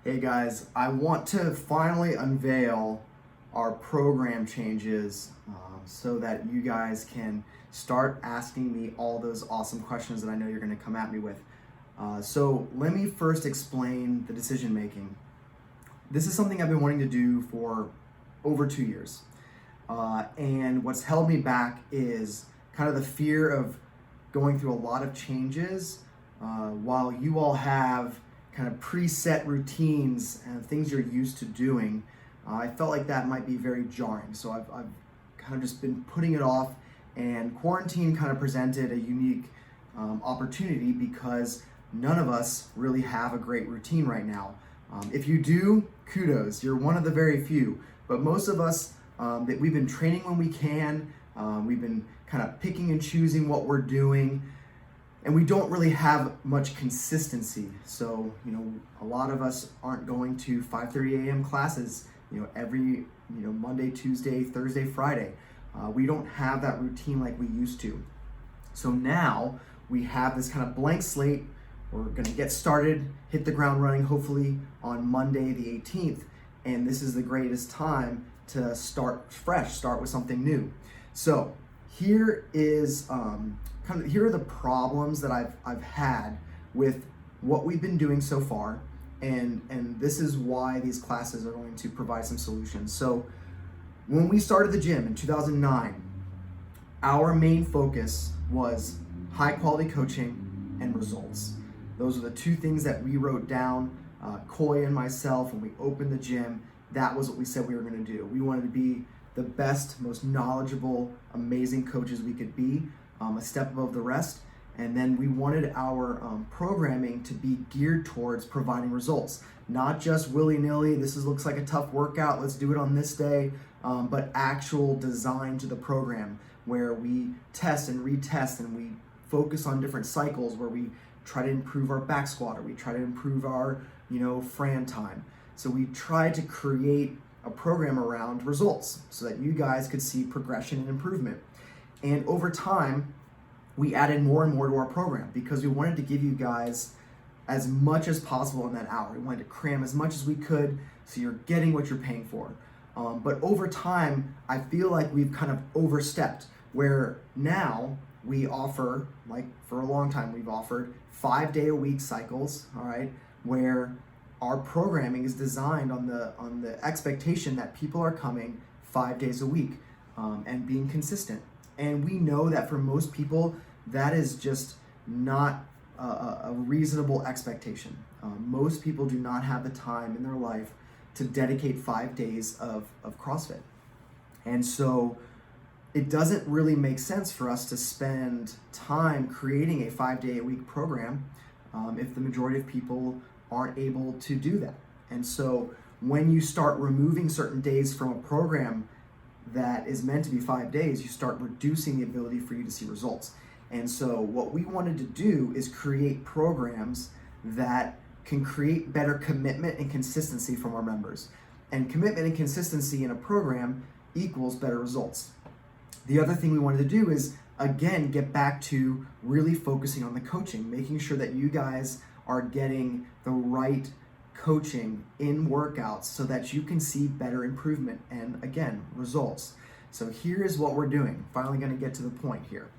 Hey guys, I want to finally unveil our program changes so that you guys can start asking me all those awesome questions that I know you're going to come at me with. So let me first explain the decision making. This is something I've been wanting to do for over 2 years. And what's held me back is kind of the fear of going through a lot of changes while you all have kind of preset routines and things you're used to doing. I felt like that might be very jarring. So I've kind of just been putting it off, and quarantine kind of presented a unique opportunity because none of us really have a great routine right now. If you do, kudos, you're one of the very few, but most of us that we've been training when we can, we've been kind of picking and choosing what we're doing, and we don't really have much consistency. So, a lot of us aren't going to 5:30 a.m. classes, every, Monday, Tuesday, Thursday, Friday. We don't have that routine like we used to. So now we have this kind of blank slate. We're gonna get started, hit the ground running, hopefully on Monday the 18th. And this is the greatest time to start fresh, start with something new. So here is here are the problems that I've had with what we've been doing so far, and this is why these classes are going to provide some solutions. So when we started the gym in 2009, our main focus was high quality coaching and results. Those are the two things that we wrote down, Coy and myself, when we opened the gym. That was what we said we were going to do. We wanted to be the best, most knowledgeable, amazing coaches we could be, a step above the rest. And then we wanted our programming to be geared towards providing results, not just willy-nilly, looks like a tough workout, let's do it on this day, but actual design to the program where we test and retest, and we focus on different cycles where we try to improve our back squat, or we try to improve our, Fran time. So we tried to create a program around results so that you guys could see progression and improvement. And over time, we added more and more to our program because we wanted to give you guys as much as possible in that hour. We wanted to cram as much as we could so you're getting what you're paying for. But over time, I feel like we've kind of overstepped, where now we offer, like for a long time, we've offered 5-day-a-week cycles, all right, where our programming is designed on the expectation that people are coming 5 days a week and being consistent. And we know that for most people, that is just not a reasonable expectation. Most people do not have the time in their life to dedicate 5 days of CrossFit. And so it doesn't really make sense for us to spend time creating a 5-day-a-week program if the majority of people aren't able to do that. And so when you start removing certain days from a program that is meant to be 5 days, you start reducing the ability for you to see results. And so what we wanted to do is create programs that can create better commitment and consistency from our members. And commitment and consistency in a program equals better results. The other thing we wanted to do is, again, get back to really focusing on the coaching, making sure that you guys are getting the right coaching in workouts so that you can see better improvement and, again, results. So here is what we're doing. Finally going to get to the point here.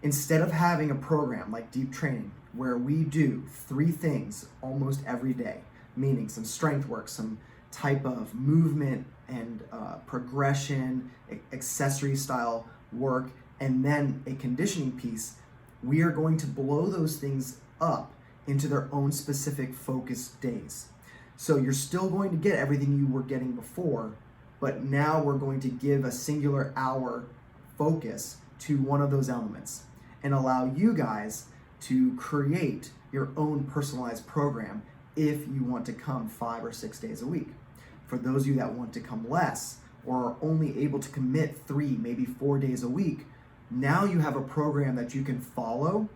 Instead of having a program like Deep Training where we do 3 things almost every day, meaning some strength work, some type of movement and progression, accessory style work, and then a conditioning piece, we are going to blow those things up into their own specific focused days. So you're still going to get everything you were getting before, but now we're going to give a singular hour focus to one of those elements and allow you guys to create your own personalized program if you want to come 5 or 6 days a week. For those of you that want to come less or are only able to commit 3, maybe 4 days a week, now you have a program that you can follow,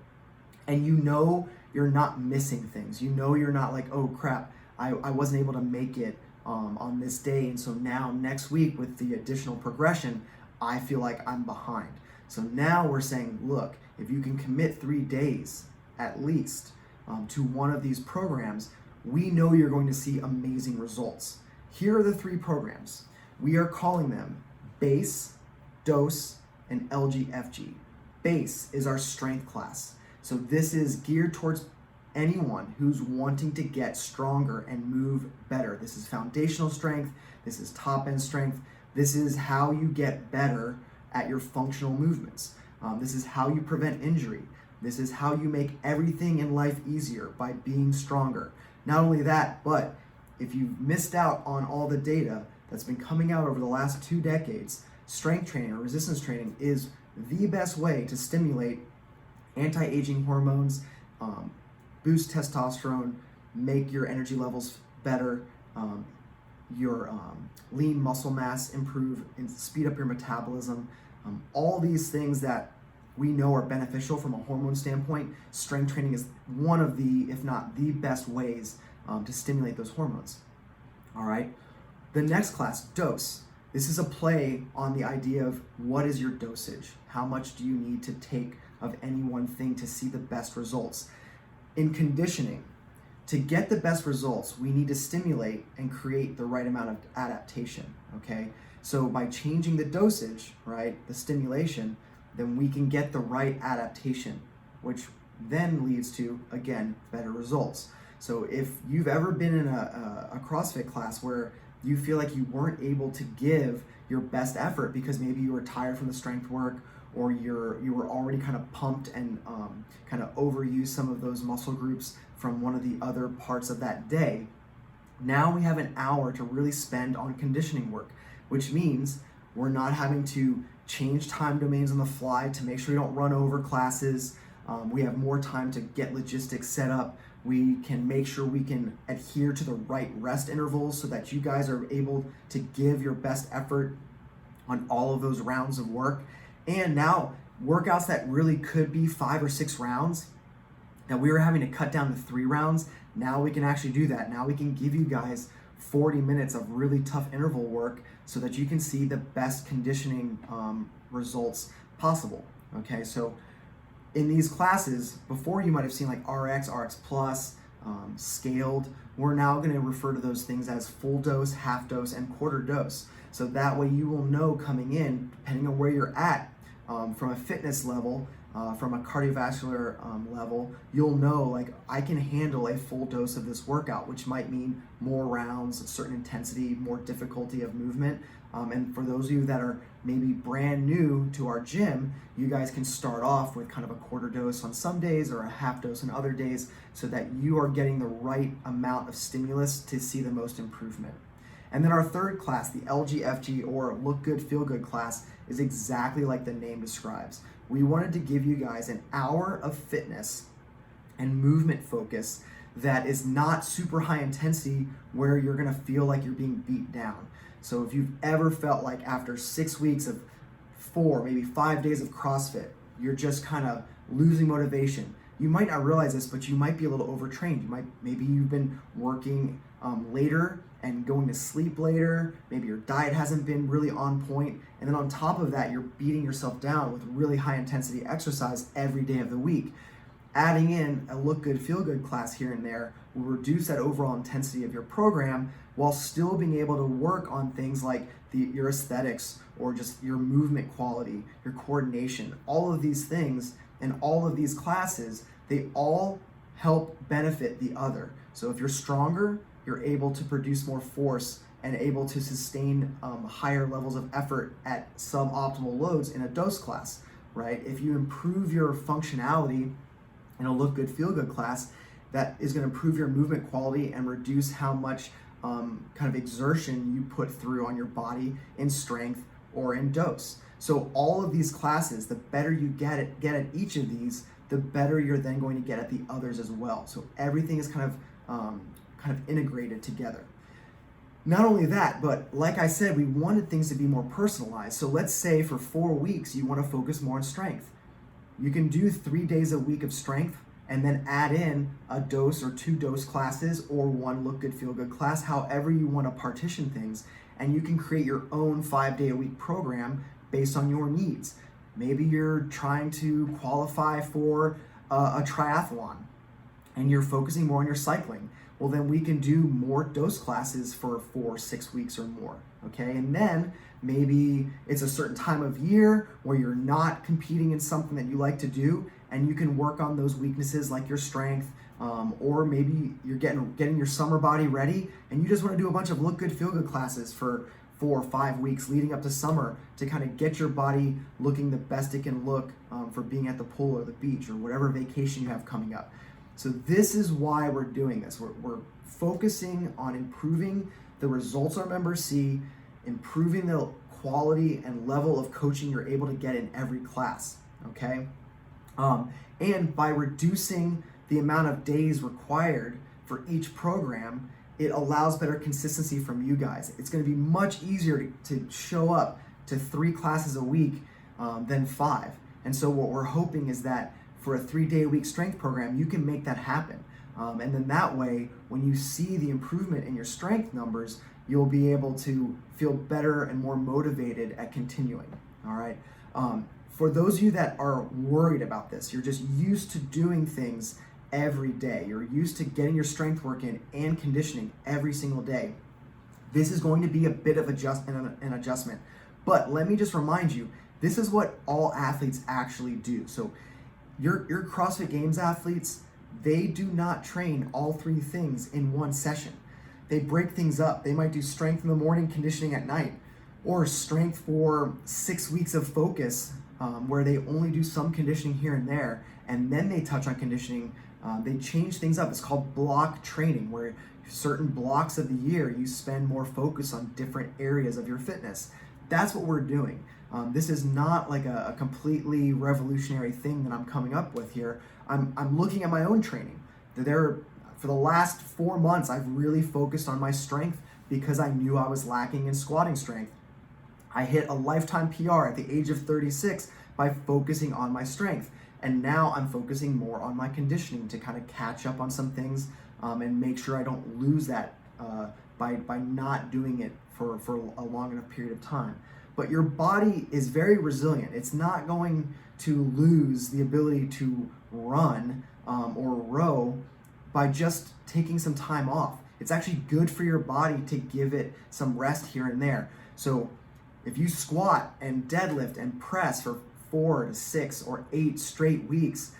and you're not missing things. You're not like, oh crap, I wasn't able to make it on this day, and so now next week with the additional progression, I feel like I'm behind. So now we're saying, look, if you can commit 3 days at least to one of these programs, we know you're going to see amazing results. Here are the 3 programs. We are calling them Base, Dose, and LGFG. Base is our strength class. So this is geared towards anyone who's wanting to get stronger and move better. This is foundational strength. This is top end strength. This is how you get better at your functional movements. This is how you prevent injury. This is how you make everything in life easier by being stronger. Not only that, but if you've missed out on all the data that's been coming out over the last 2 decades, strength training or resistance training is the best way to stimulate anti-aging hormones, boost testosterone, make your energy levels better, your lean muscle mass improve, and speed up your metabolism. All these things that we know are beneficial from a hormone standpoint, strength training is one of the, if not the best ways to stimulate those hormones. All right. The next class, dose. This is a play on the idea of what is your dosage? How much do you need to take of any one thing to see the best results? In conditioning, to get the best results, we need to stimulate and create the right amount of adaptation, okay? So by changing the dosage, right, the stimulation, then we can get the right adaptation, which then leads to, again, better results. So if you've ever been in a CrossFit class where you feel like you weren't able to give your best effort because maybe you were tired from the strength work, or you were already kind of pumped and kind of overused some of those muscle groups from one of the other parts of that day, now we have an hour to really spend on conditioning work, which means we're not having to change time domains on the fly to make sure we don't run over classes. We have more time to get logistics set up. We can make sure we can adhere to the right rest intervals so that you guys are able to give your best effort on all of those rounds of work. And now workouts that really could be 5 or 6 rounds that we were having to cut down to 3 rounds, now we can actually do that. Now we can give you guys 40 minutes of really tough interval work so that you can see the best conditioning results possible. Okay, so in these classes, before you might have seen like RX, RX Plus, scaled, we're now going to refer to those things as full dose, half dose, and quarter dose. So that way you will know coming in, depending on where you're at, from a fitness level, from a cardiovascular level, you'll know like I can handle a full dose of this workout, which might mean more rounds, a certain intensity, more difficulty of movement. And for those of you that are maybe brand new to our gym, you guys can start off with kind of a quarter dose on some days or a half dose on other days so that you are getting the right amount of stimulus to see the most improvement. And then our third class, the LGFG or Look Good, Feel Good class, is exactly like the name describes. We wanted to give you guys an hour of fitness and movement focus that is not super high intensity where you're gonna feel like you're being beat down. So if you've ever felt like after 6 weeks of 4, maybe 5 days of CrossFit, you're just kind of losing motivation. You might not realize this, but you might be a little overtrained. Maybe you've been working later and going to sleep later. Maybe your diet hasn't been really on point. And then on top of that, you're beating yourself down with really high intensity exercise every day of the week. Adding in a Look Good, Feel Good class here and there will reduce that overall intensity of your program while still being able to work on things like your aesthetics or just your movement quality, your coordination. All of these things and all of these classes, they all help benefit the other. So if you're stronger, you're able to produce more force and able to sustain higher levels of effort at suboptimal loads in a dose class, right? If you improve your functionality in a Look Good, Feel Good class, that is going to improve your movement quality and reduce how much kind of exertion you put through on your body in strength or in dose. So all of these classes, the better you get at each of these, the better you're then going to get at the others as well. So everything is kind of integrated together. Not only that, but like I said, we wanted things to be more personalized. So let's say for 4 weeks, you want to focus more on strength. You can do 3 days a week of strength and then add in a dose or 2 dose classes or 1 Look Good, Feel Good class, however you want to partition things. And you can create your own 5-day-a-week program based on your needs. Maybe you're trying to qualify for a triathlon and you're focusing more on your cycling. well, then we can do more dose classes for 4-6 weeks or more, okay? And then maybe it's a certain time of year where you're not competing in something that you like to do, and you can work on those weaknesses like your strength, or maybe you're getting your summer body ready and you just want to do a bunch of look good, feel good classes for 4 or 5 weeks leading up to summer to kind of get your body looking the best it can look for being at the pool or the beach or whatever vacation you have coming up. So this is why we're doing this. We're focusing on improving the results our members see, improving the quality and level of coaching you're able to get in every class, okay? And by reducing the amount of days required for each program, it allows better consistency from you guys. It's going to be much easier to show up to 3 classes a week than 5. And so what we're hoping is that for a 3-day-a-week strength program, you can make that happen. And then that way, when you see the improvement in your strength numbers, you'll be able to feel better and more motivated at continuing, all right? For those of you that are worried about this, you're just used to doing things every day. You're used to getting your strength work in and conditioning every single day. This is going to be a bit of an adjustment. But let me just remind you, this is what all athletes actually do. So your CrossFit Games athletes, they do not train all 3 things in one session. They break things up. They might do strength in the morning, conditioning at night, or strength for 6 weeks of focus where they only do some conditioning here and there, and then they touch on conditioning. They change things up. It's called block training, where certain blocks of the year you spend more focus on different areas of your fitness. That's what we're doing. This is not like a completely revolutionary thing that I'm coming up with here. I'm looking at my own training. For the last 4 months, I've really focused on my strength because I knew I was lacking in squatting strength. I hit a lifetime PR at the age of 36 by focusing on my strength. And now I'm focusing more on my conditioning to kind of catch up on some things and make sure I don't lose that by not doing it for a long enough period of time. But your body is very resilient. It's not going to lose the ability to run or row by just taking some time off. It's actually good for your body to give it some rest here and there. So if you squat and deadlift and press for 4 to 6 or 8 straight weeks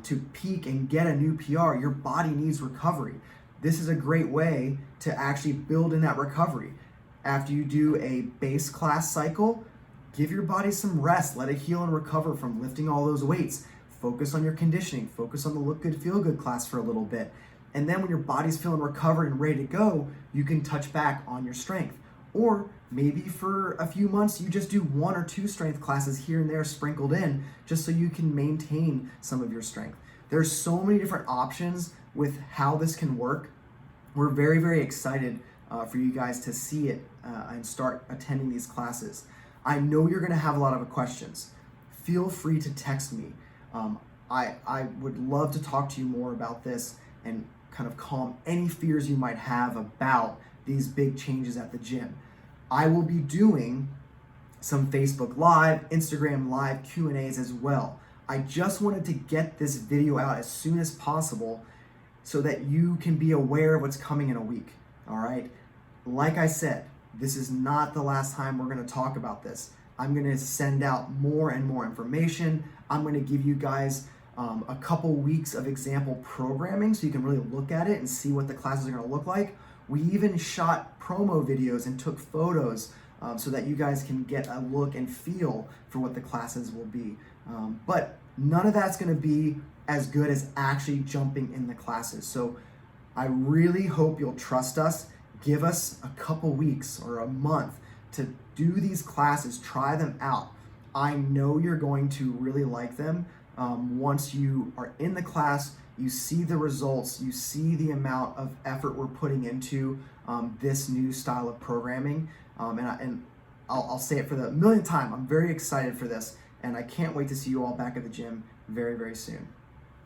to peak and get a new PR, your body needs recovery. This is a great way to actually build in that recovery. After you do a base class cycle, give your body some rest, let it heal and recover from lifting all those weights. Focus on your conditioning, focus on the look good, feel good class for a little bit. And then when your body's feeling recovered and ready to go, you can touch back on your strength. Or maybe for a few months, you just do 1 or 2 strength classes here and there sprinkled in, just so you can maintain some of your strength. There's so many different options with how this can work. We're very, very excited for you guys to see it and start attending these classes. I know you're gonna have a lot of questions. Feel free to text me. I would love to talk to you more about this and kind of calm any fears you might have about these big changes at the gym. I will be doing some Facebook Live, Instagram Live Q&As as well. I just wanted to get this video out as soon as possible so that you can be aware of what's coming in a week, all right? Like I said, this is not the last time we're gonna talk about this. I'm gonna send out more and more information. I'm gonna give you guys a couple weeks of example programming so you can really look at it and see what the classes are gonna look like. We even shot promo videos and took photos so that you guys can get a look and feel for what the classes will be. But none of that's gonna be as good as actually jumping in the classes. So I really hope you'll trust us. Give us a couple weeks or a month to do these classes, try them out. I know you're going to really like them. Once you are in the class, you see the results, you see the amount of effort we're putting into this new style of programming. And I'll say it for the millionth time, I'm very excited for this, and I can't wait to see you all back at the gym very, very soon.